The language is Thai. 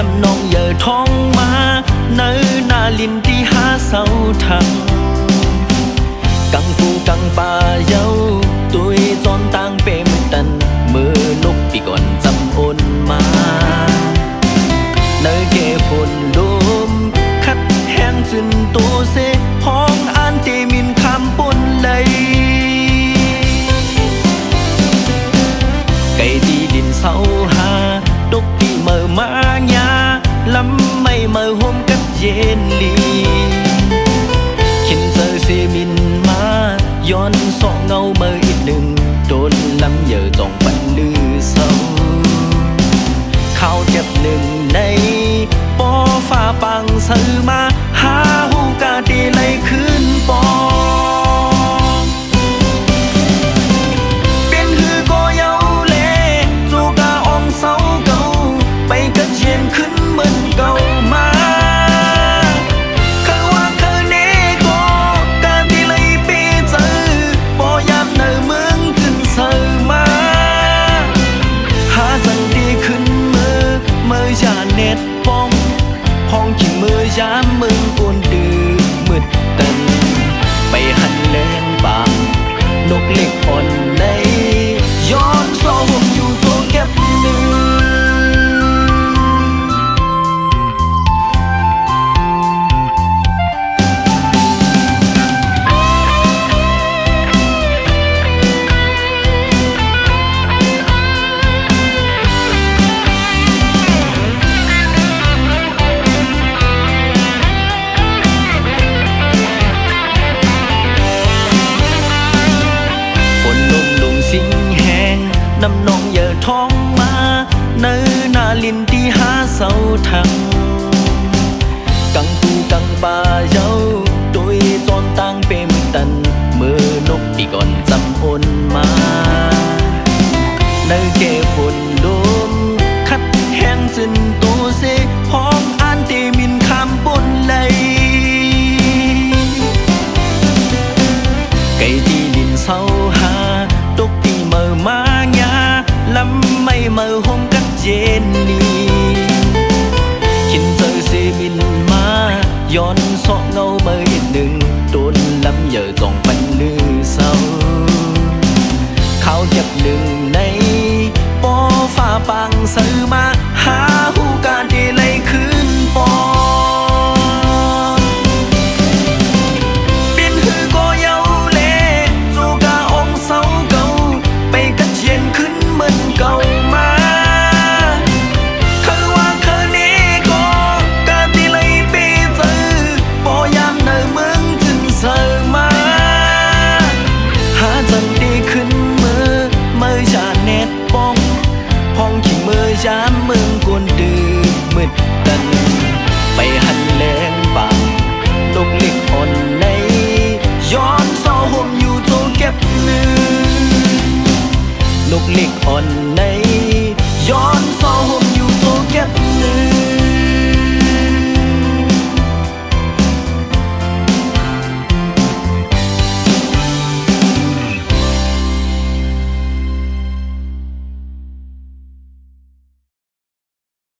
น้ำนองเยอะท้องมาเนื้อนาลินที่หาเสาทังกังปูกังป่าเย้าตุยจอนต่างเปมตันมือนกปีก่อนจำโอนมาเนื้อเกฝนลมคัดแห้งจนตัวเสพ้องอันเตมินคำปนเลยไก่ดีดินเสาหาดกที่เมื่อมาญาลำไม่เมื่อโฮมกับเย็นลีขินเจอเซมินมาย้อนสองเงาเมื่ออีกหนึ่งโดนลำเหยื่อจองปันลือเศร้าข้าวเจ็บหนึ่งในปอฟ้าปังซื้อมาหาหูกาดีไหลขึ้นปอเป็นหือก็เยาเล่จูกาอองเศร้าเก่าไปกระเจียนขึ้นเหมือนเก่ามาเน็ตป้องพ้องขิงมือยามมึงกวนดื้อมืดตันไปหันเล่นบางนกเล็กอ่อนในย้อนโซ่ห่มอยู่โจเก็บหนึ่งสิ่งแห้งน้ำนองเยอะท้องมาเนื้อนาลินที่หาเสาทังกังปูกังป่าเย้าโดยจอนต่างเปมตันมือนกที่ก่อนจำโอนมาเนื้อเกฝนลมคัดแห้งจนตัวเสพ้องอันเตมินคำปนเลยไก่ที่ดินเศร้าหาตกที่เมื่อมาญาลำไม่เมื่อห้องกัดเจนลีขินเจอเซมินมาย้อนสอกเงาเมื่ออีกหนึ่งโดนลำเหยื่อจองปันลือเศร้าเขาจับหนึ่งในปอฟ้าปังซื้อมาหาหูการดีไหลขึ้นปอเก่ามาคือว่าคืนนี้ก็การที่เลยปีเจอปอยามในเมืองจึงเสมาหาจันดีขึ้นมือจานเน็ตป้องพ้องขิงมือยามเมืองกวนดื